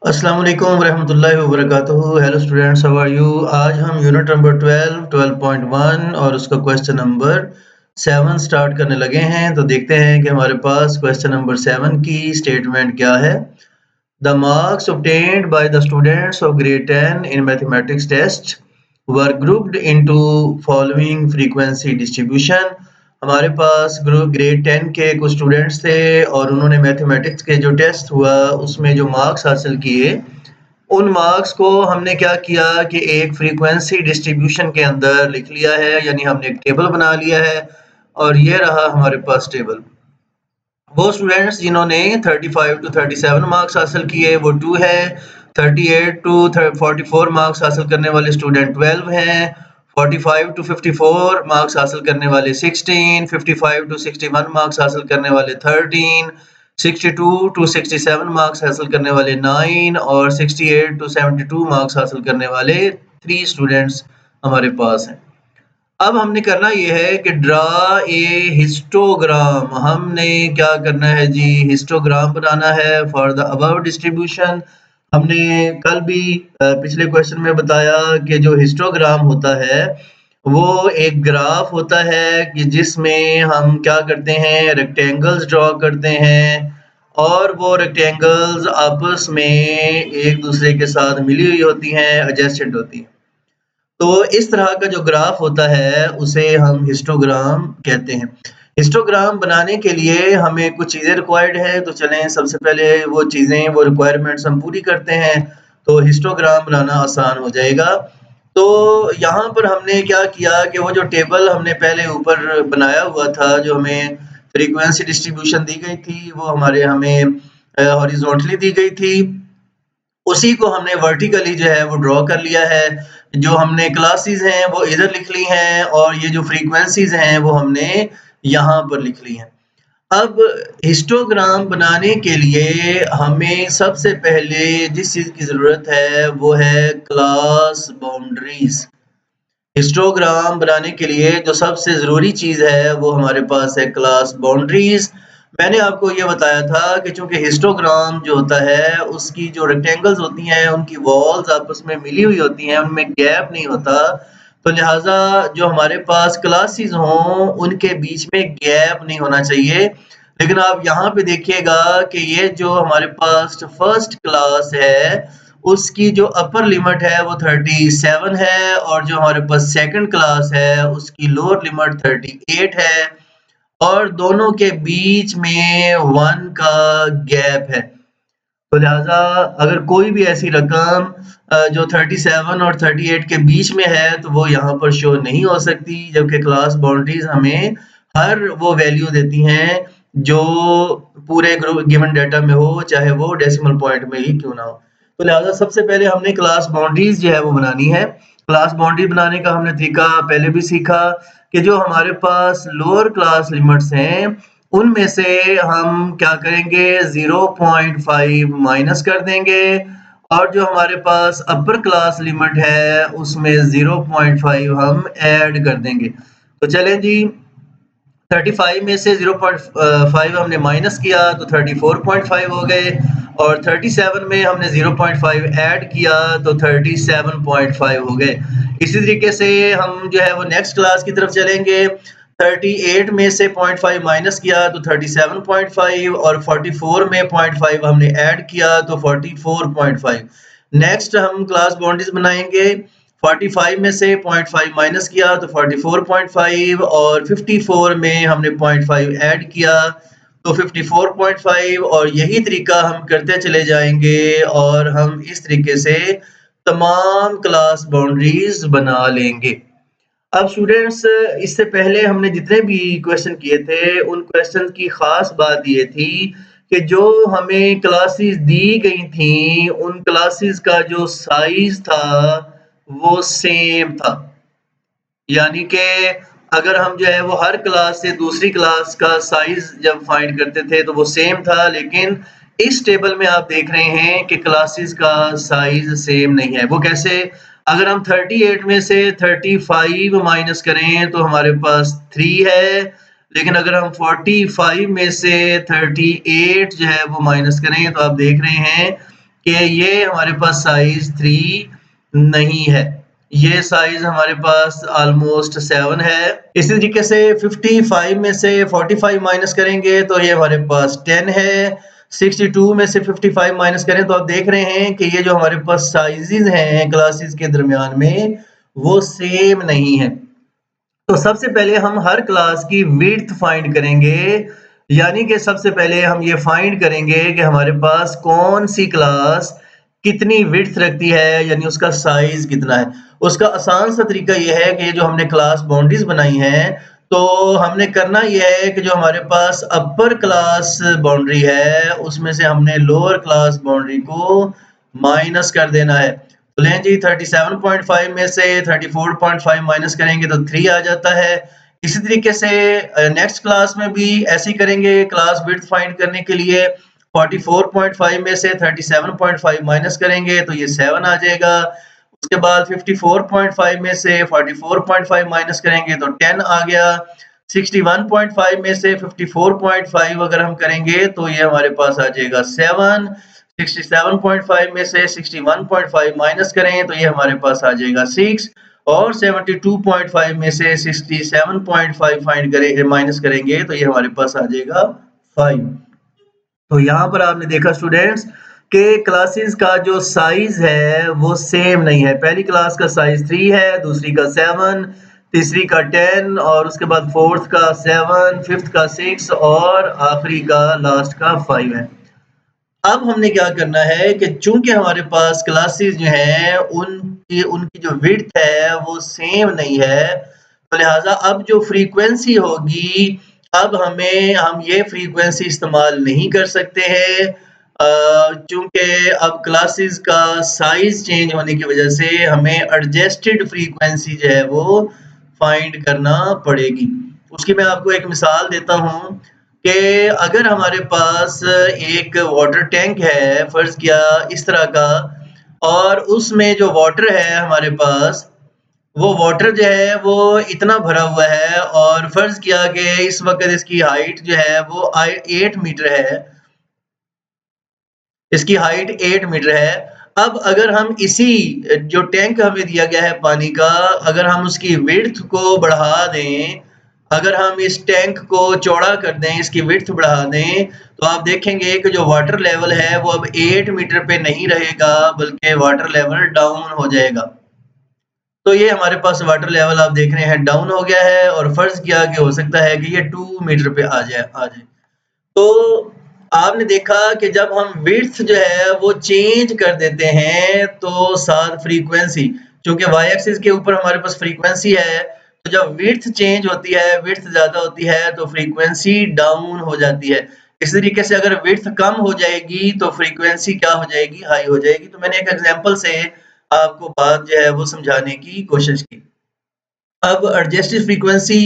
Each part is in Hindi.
अस्सलाम वालेकुम रहमतुल्लाहि व बरकातुहू। Hello students, how are you? आज हम यूनिट नंबर 12.1 और उसका क्वेश्चन नंबर 7 स्टार्ट करने लगे हैं। तो देखते हैं कि हमारे पास क्वेश्चन नंबर 7 की स्टेटमेंट क्या है। The marks obtained by the students of grade 10 in mathematics test were grouped into following frequency distribution। हमारे पास ग्रेड 10 के कुछ स्टूडेंट्स थे और उन्होंने मैथमेटिक्स के जो टेस्ट हुआ उसमें जो मार्क्स हासिल किए, उन मार्क्स को हमने क्या किया कि एक फ्रीक्वेंसी डिस्ट्रीब्यूशन के अंदर लिख लिया है, यानी हमने एक टेबल बना लिया है और ये रहा हमारे पास टेबल। वो स्टूडेंट्स जिन्होंने 35 टू 37 मार्क्स हासिल किए वो 2 है। 38 टू 44 मार्क्स हासिल करने वाले स्टूडेंट 12 हैं। 45 टू 54 मार्क्स हासिल करने वाले 16, 55 टू 61 मार्क्स हासिल करने वाले 13, 62 टू 67 मार्क्स हासिल करने वाले 9 और 68 टू 72 मार्क्स हासिल करने वाले 3 स्टूडेंट्स हमारे पास हैं। अब हमने करना ये है कि ड्रा ए हिस्टोग्राम। हमने क्या करना है जी, हिस्टोग्राम बनाना है फॉर द अबव डिस्ट्रीब्यूशन। हमने कल भी पिछले क्वेश्चन में बताया कि जो हिस्टोग्राम होता है वो एक ग्राफ होता है कि जिसमें हम क्या करते हैं, रेक्टेंगल्स ड्रॉ करते हैं और वो रेक्टेंगल्स आपस में एक दूसरे के साथ मिली हुई होती हैं, एडजेसेंट होती हैं। तो इस तरह का जो ग्राफ होता है उसे हम हिस्टोग्राम कहते हैं। हिस्टोग्राम बनाने के लिए हमें कुछ चीज़ें रिक्वायर्ड है, तो चलें सबसे पहले वो चीज़ें, वो रिक्वायरमेंट्स हम पूरी करते हैं तो हिस्टोग्राम बनाना आसान हो जाएगा। तो यहाँ पर हमने क्या किया कि वो जो टेबल हमने पहले ऊपर बनाया हुआ था, जो हमें फ्रीक्वेंसी डिस्ट्रीब्यूशन दी गई थी, वो हमें हॉरिजॉन्टली दी गई थी, उसी को हमने वर्टिकली जो है वो ड्रॉ कर लिया है। जो हमने क्लासेस हैं वो इधर लिख ली हैं और ये जो फ्रीक्वेंसीज हैं वो हमने यहाँ पर लिख ली हैं। अब हिस्टोग्राम बनाने के लिए हमें सबसे पहले जिस चीज़ की ज़रूरत है वो है क्लास बाउंड्रीज। हिस्टोग्राम बनाने के लिए जो सबसे ज़रूरी चीज़ है वो हमारे पास है क्लास बाउंड्रीज। मैंने आपको ये बताया था कि चूंकि हिस्टोग्राम जो होता है उसकी जो रेक्टेंगल्स होती हैं उनकी वॉल्स आपस में मिली हुई होती हैं, उनमें गैप नहीं होता, तो लिहाजा जो हमारे पास क्लासेस हों उनके बीच में गैप नहीं होना चाहिए। लेकिन आप यहाँ पे देखिएगा कि ये जो हमारे पास फर्स्ट क्लास है उसकी जो अपर लिमिट है वो 37 है और जो हमारे पास सेकंड क्लास है उसकी लोअर लिमिट 38 है और दोनों के बीच में 1 का गैप है। तो लिहाजा अगर कोई भी ऐसी रकम जो 37 और 38 के बीच में है तो वो यहाँ पर शो नहीं हो सकती, जबकि क्लास बाउंड्रीज हमें हर वो वैल्यू देती हैं जो पूरे ग्रुप गिवन डाटा में हो, चाहे वो डेसिमल पॉइंट में ही क्यों ना हो। तो लिहाजा सबसे पहले हमने क्लास बाउंड्रीज जो है वो बनानी है। क्लास बाउंड्री बनाने का हमने तरीका पहले भी सीखा कि जो हमारे पास लोअर क्लास लिमिट्स हैं उनमें से हम क्या करेंगे, 0.5 माइनस कर देंगे और जो हमारे पास अपर क्लास लिमिट है उसमें 0.5 हम ऐड कर देंगे। तो चलें जी, 35 में से 0.5 हमने माइनस किया तो 34.5 हो गए और 37 में हमने 0.5 ऐड किया तो 37.5 हो गए। इसी तरीके से हम जो है वो नेक्स्ट क्लास की तरफ चलेंगे। 38 में से 0.5 माइनस किया तो 37.5 और 44 में 0.5 हमने ऐड किया तो 44.5। नेक्स्ट हम क्लास बाउंड्रीज बनाएंगे। 45 में से 0.5 माइनस किया तो 44.5 और 54 में हमने 0.5 ऐड किया तो 54.5 और यही तरीका हम करते चले जाएंगे और हम इस तरीके से तमाम क्लास बाउंड्रीज बना लेंगे। अब स्टूडेंट्स, इससे पहले हमने जितने भी क्वेश्चन किए थे उन क्वेश्चन की खास बात ये थी कि जो हमें क्लासेस दी गई थी उन क्लासेस का जो साइज था वो सेम था, यानी कि अगर हम जो है वो हर क्लास से दूसरी क्लास का साइज जब फाइंड करते थे तो वो सेम था, लेकिन इस टेबल में आप देख रहे हैं कि क्लासेस का साइज सेम नहीं है। वो कैसे? अगर हम 38 में से 35 माइनस करें तो हमारे पास 3 है, लेकिन अगर हम 45 में से 38 जो है वो माइनस करें तो आप देख रहे हैं कि ये हमारे पास साइज 3 नहीं है, ये साइज हमारे पास ऑलमोस्ट 7 है। इसी तरीके से 55 में से 45 माइनस करेंगे तो ये हमारे पास 10 है। 62 में से 55 माइनस करें तो आप देख रहे हैं कि ये जो हमारे पास साइजेस हैं क्लासेस के दरमियान में वो सेम नहीं है। तो सबसे पहले हम हर क्लास की विड्थ फाइंड करेंगे, यानी कि सबसे पहले हम ये फाइंड करेंगे कि हमारे पास कौन सी क्लास कितनी विड्थ रखती है, यानी उसका साइज कितना है। उसका आसान सा तरीका ये है कि जो हमने क्लास बाउंड्रीज बनाई हैं तो हमने करना ये है कि जो हमारे पास अपर क्लास बाउंड्री है उसमें से हमने लोअर क्लास बाउंड्री को माइनस कर देना है। तो लें जी 37.5 में से 34.5 माइनस करेंगे तो 3 आ जाता है। इसी तरीके से नेक्स्ट क्लास में भी ऐसे ही करेंगे। क्लास विड्थ फाइंड करने के लिए 44.5 में से 37.5 माइनस करेंगे तो ये 7 आ जाएगा। उसके बाद 54.5 में से 44.5 माइनस करेंगे तो 10 आ गया। 61.5 में से 54.5 अगर हम करेंगे तो ये हमारे पास आ जाएगा 7। 67.5 में से 61.5 माइनस करें तो ये हमारे पास आ जाएगा 6 और 72.5 में से 67.5 फाइंड करें माइनस करेंगे तो ये हमारे पास आ जाएगा 5। तो यहाँ पर आपने देखा स्टूडेंट्स कि क्लासेस का जो साइज है वो सेम नहीं है। पहली क्लास का साइज 3 है, दूसरी का 7, तीसरी का 10 और उसके बाद फोर्थ का 7, फिफ्थ का 6 और आखिरी का लास्ट का 5 है। अब हमने क्या करना है कि चूंकि हमारे पास क्लासेस जो हैं उनकी जो विड्थ है वो सेम नहीं है, तो लिहाजा अब जो फ्रीक्वेंसी होगी अब हम ये फ्रीक्वेंसी इस्तेमाल नहीं कर सकते हैं, चूंकि अब क्लासेस का साइज चेंज होने की वजह से हमें एडजस्टेड फ्रीक्वेंसी जो है वो फाइंड करना पड़ेगी। उसकी मैं आपको एक मिसाल देता हूँ कि अगर हमारे पास एक वाटर टैंक है फर्ज किया इस तरह का, और उसमें जो वाटर है हमारे पास वो वाटर जो है वो इतना भरा हुआ है और फर्ज किया कि इस वक्त इसकी हाइट जो है वो 8 मीटर है, इसकी हाइट 8 मीटर है। अब अगर हम इसी जो टैंक हमें दिया गया है पानी का, अगर हम उसकी विड्थ को बढ़ा दें, अगर हम इस टैंक को चौड़ा कर दें, इसकी विड्थ बढ़ा दें, तो आप देखेंगे कि जो वाटर लेवल है वो अब 8 मीटर पे नहीं रहेगा बल्कि वाटर लेवल डाउन हो जाएगा। तो ये हमारे पास वाटर लेवल आप देख रहे हैं डाउन हो गया है और फर्ज किया कि हो सकता है कि ये 2 मीटर पे आ जाए। तो आपने देखा कि जब हम विड्थ जो है वो चेंज कर देते हैं तो साथ फ्रीक्वेंसी, क्योंकि वाई एक्सिस के ऊपर हमारे पास फ्रीक्वेंसी है, तो जब विड्थ चेंज होती है, विड्थ ज्यादा होती है तो फ्रीक्वेंसी डाउन हो जाती है। इस तरीके से अगर विड्थ कम हो जाएगी तो फ्रीक्वेंसी क्या हो जाएगी, हाई हो जाएगी। तो मैंने एक एग्जांपल से आपको बात जो है वो समझाने की कोशिश की। अब एडजस्टेड फ्रीक्वेंसी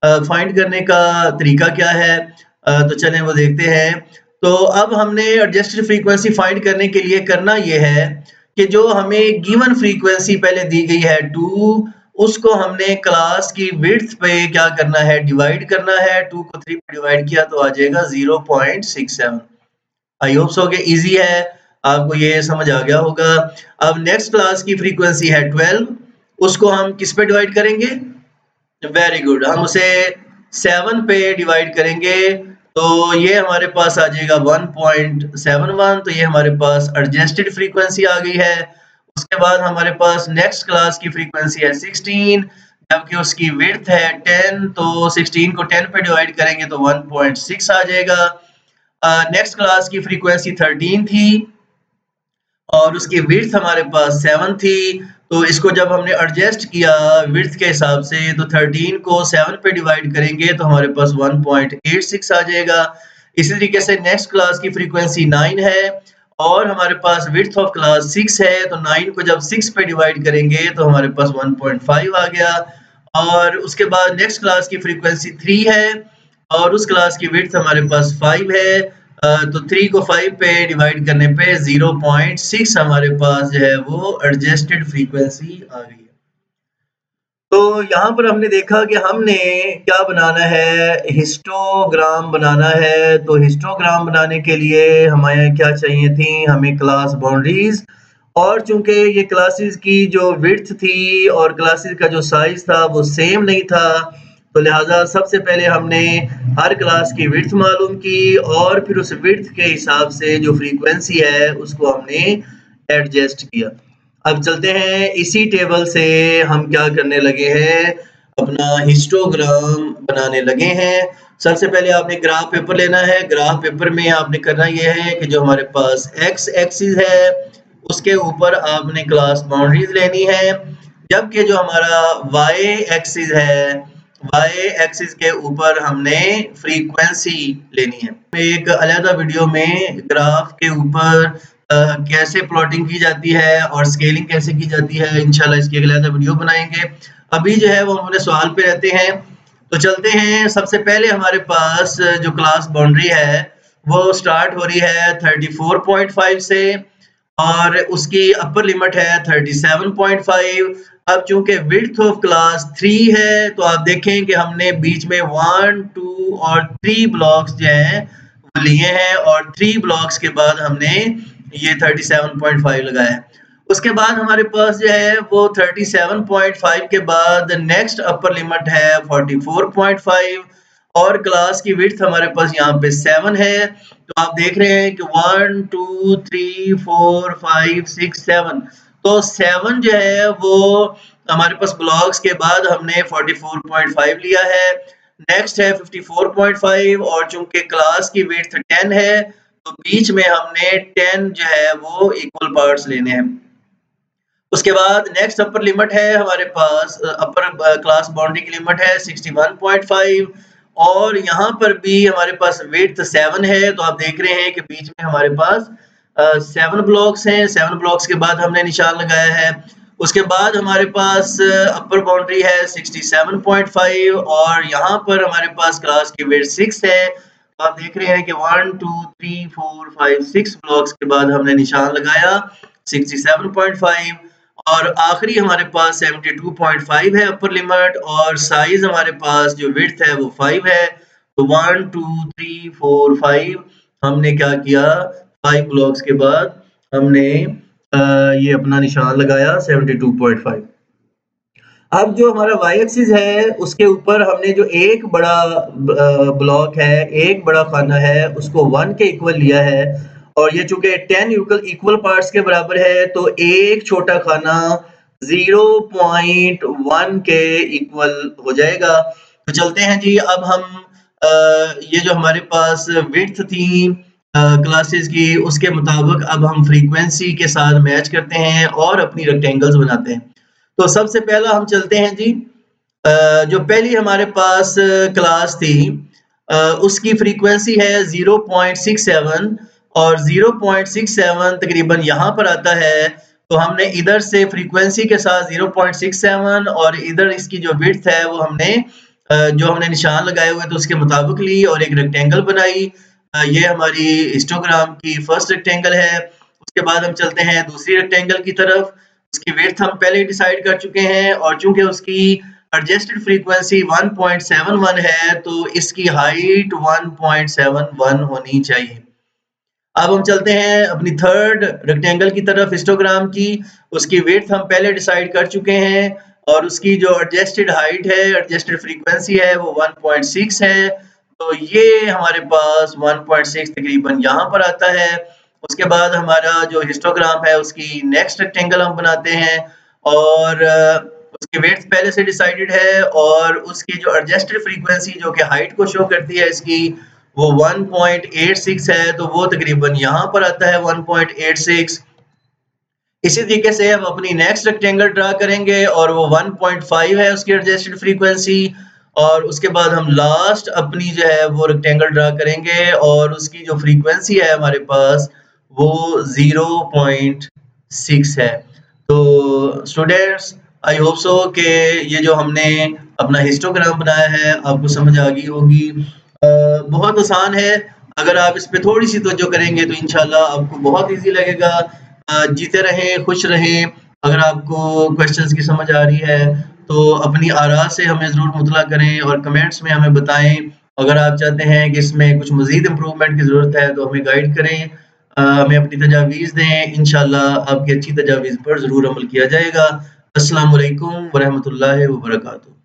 फाइंड करने का तरीका क्या है, तो चलें वो देखते हैं। तो अब हमने एडजस्टेड फ्रीक्वेंसी फाइंड करने के लिए करना ये है कि जो हमें गिवन फ्रीक्वेंसी पहले दी गई है 2, उसको हमने क्लास की विड्थ पे क्या करना है, डिवाइड करना है। 2 को 3 पे डिवाइड किया तो आ जाएगा 0.67। आई होप सो कि इजी है, आपको ये समझ आ गया होगा। अब नेक्स्ट क्लास की फ्रीक्वेंसी है 12, उसको हम किस पे डिवाइड करेंगे, वेरी गुड, हम उसे 7 पे डिवाइड करेंगे तो ये हमारे पास आ जाएगा 1.71। तो ये हमारे पास एडजस्टेड फ्रीक्वेंसी आ गई है। उसके बाद हमारे पास नेक्स्ट क्लास की फ्रीक्वेंसी है 16, जबकि उसकी विड्थ है 10, तो 16 को 10 पे डिवाइड करेंगे तो 1.6 आ जाएगा। नेक्स्ट क्लास की फ्रीक्वेंसी 13 थी और उसकी विड्थ हमारे पास 7 थी, तो इसको जब हमने एडजस्ट किया विड्थ के हिसाब से तो 13 को 7 पे डिवाइड करेंगे तो हमारे पास 1.86 आ जाएगा। इसी तरीके से नेक्स्ट क्लास की फ्रीक्वेंसी 9 है और हमारे पास विड्थ ऑफ क्लास 6 है, तो 9 को जब 6 पे डिवाइड करेंगे तो हमारे पास 1.5 आ गया। और उसके बाद नेक्स्ट क्लास की फ्रीक्वेंसी 3 है और उस क्लास की विड्थ हमारे पास 5 है, तो 3 को 5 पे डिवाइड करने पे 0.6 हमारे पास जो है वो एडजस्टेड फ्रीक्वेंसी आ गई है। तो यहाँ पर हमने देखा कि हमने क्या बनाना है, हिस्टोग्राम बनाना है। तो हिस्टोग्राम बनाने के लिए हमें क्या चाहिए थी, हमें क्लास बाउंड्रीज, और चूंकि ये क्लासेस की जो विड्थ थी और क्लासेस का जो साइज था वो सेम नहीं था, तो लिहाजा सबसे पहले हमने हर क्लास की विड्थ मालूम की और फिर उस विड्थ के हिसाब से जो फ्रीक्वेंसी है उसको हमने एडजस्ट किया। अब चलते हैं, इसी टेबल से हम क्या करने लगे हैं, अपना हिस्टोग्राम बनाने लगे हैं। सबसे पहले आपने ग्राफ पेपर लेना है। ग्राफ पेपर में आपने करना यह है कि जो हमारे पास एक्स एक्सिस है उसके ऊपर आपने क्लास बाउंड्रीज लेनी है, जबकि जो हमारा वाई एक्सिस है, वाई एक्सिस के ऊपर हमने फ्रीक्वेंसी लेनी है। एक अलग वीडियो में ग्राफ के ऊपर कैसे प्लॉटिंग की जाती है और स्केलिंग कैसे की जाती है, इंशाल्लाह इसकी एक अलग वीडियो बनाएंगे। अभी जो है वो हम अपने सवाल पे रहते हैं। तो चलते हैं, सबसे पहले हमारे पास जो क्लास बाउंड्री है वो स्टार्ट हो रही है 34.5 से और उसकी अपर लिमिट है 37.5। अब चूंकि विड्थ ऑफ क्लास 3 है तो आप देखें कि हमने बीच में 1, 2 और 3 ब्लॉक्स जो हैं वो लिए हैं और 3 ब्लॉक्स के बाद हमने ये 37.5 लगाया है। उसके बाद हमारे पास जो है वो 37.5 के बाद नेक्स्ट अपर लिमिट है 44.5 और क्लास की विड्थ हमारे पास यहाँ पे 7 है। तो आप देख रहे हैं कि 1, 2, 3, 4, 5, 6, 7, तो 7 जो है वो हमारे पास ब्लॉक्स के बाद हमने 44.5 लिया है। नेक्स्ट है 54.5 और चूंकि क्लास की विड्थ 10 है तो बीच में हमने 10 जो है वो इक्वल पार्ट्स लेने हैं। उसके बाद नेक्स्ट अपर लिमिट है हमारे पास, अपर क्लास बाउंड्री की लिमिट है 61.5 और यहाँ पर भी हमारे पास विड्थ 7 है। तो आप देख रहे हैं कि बीच में हमारे पास 7 ब्लॉक्स हैं। 7 ब्लॉक्स के बाद हमने निशान लगाया है। उसके बाद हमारे पास अपर बाउंड्री है 67.5 और यहाँ पर हमारे पास क्लास की विड्थ 6 है। तो आप देख रहे हैं कि 1, 2, 3, 4, 5, 6 ब्लॉक्स के बाद हमने निशान लगाया 67.5 और आखिरी हमारे पास 72.5 है अपर लिमिट और साइज हमारे पास जो विड्थ है वो 5 है। तो 1, 2, 3, 4, 5 हमने क्या किया, 5 ब्लॉक्स के बाद हमने ये अपना निशान लगाया 72.5। अब जो हमारा वाई एक्सिस है उसके ऊपर हमने जो एक बड़ा ब्लॉक है, एक बड़ा खाना है, उसको 1 के इक्वल लिया है और ये चूंकि 10 इक्वल पार्ट्स के बराबर है तो एक छोटा खाना 0.1 के इक्वल हो जाएगा। तो चलते हैं जी, अब हम ये जो हमारे पास विड्थ थी क्लासेस की उसके मुताबिक अब हम फ्रीक्वेंसी के साथ मैच करते हैं और अपनी रेक्टेंगल्स बनाते हैं। तो सबसे पहला हम चलते हैं जी, जो पहली हमारे पास क्लास थी उसकी फ्रीक्वेंसी है 0.67 और 0.67 तकरीबन यहाँ पर आता है। तो हमने इधर से फ्रीक्वेंसी के साथ 0.67 और इधर इसकी जो विड्थ है वो हमने जो हमने निशान लगाए हुए थे उसके मुताबिक ली और एक रेक्टेंगल बनाई। ये हमारी हिस्टोग्राम की फर्स्ट रेक्टेंगल है। उसके बाद हम चलते हैं दूसरी रेक्टेंगल की तरफ। उसकी विड्थ हम पहले ही डिसाइड कर चुके हैं और चूंकि उसकी एडजस्टेड फ्रीक्वेंसी 1.71 है तो इसकी हाइट 1.71 होनी चाहिए। अब हम चलते हैं अपनी थर्ड रेक्टेंगल की तरफ हिस्टोग्राम की। उसकी विड्थ हम पहले डिसाइड कर चुके हैं और उसकी जो एडजस्टेड हाइट है, एडजस्टेड फ्रीक्वेंसी है वो 1.6 है। तो ये हमारे पास 1.6 तकरीबन यहाँ पर आता है। उसके बाद हमारा जो हिस्टोग्राम है उसकी नेक्स्ट रेक्टेंगल हम बनाते हैं और उसकी विड्थ पहले से डिसाइडेड है और उसकी जो एडजस्टेड फ्रीक्वेंसी जो कि हाइट को शो करती है इसकी वो 1.86 है। तो वो तकरीबन यहाँ पर आता है 1.86। इसी तरीके से हम अपनी नेक्स्ट रेक्टेंगल ड्रा करेंगे और वो 1.5 है उसकी एडजस्टेड फ्रीक्वेंसी और उसके बाद हम लास्ट अपनी जो है वो रेक्टेंगल ड्रा करेंगे और उसकी जो फ्रीक्वेंसी है हमारे पास वो 0.6 है। तो स्टूडेंट्स, आई होप सो कि ये जो हमने अपना हिस्टोग्राम बनाया है आपको समझ आ गई होगी। बहुत आसान है, अगर आप इस पे थोड़ी सी तवज्जो करेंगे तो इंशाल्लाह आपको बहुत इजी लगेगा। जीते रहें, खुश रहें। अगर आपको क्वेश्चंस की समझ आ रही है तो अपनी आरा से हमें ज़रूर मुतला करें और कमेंट्स में हमें बताएँ। अगर आप चाहते हैं कि इसमें कुछ मज़ीद इम्प्रूवमेंट की ज़रूरत है तो हमें गाइड करें, हमें अपनी तजावीज़ दें, इंशाअल्लाह आपकी अच्छी तजावीज़ पर ज़रूर अमल किया जाएगा। अस्सलामु अलैकुम व रहमतुल्लाहि व बरकातुहू।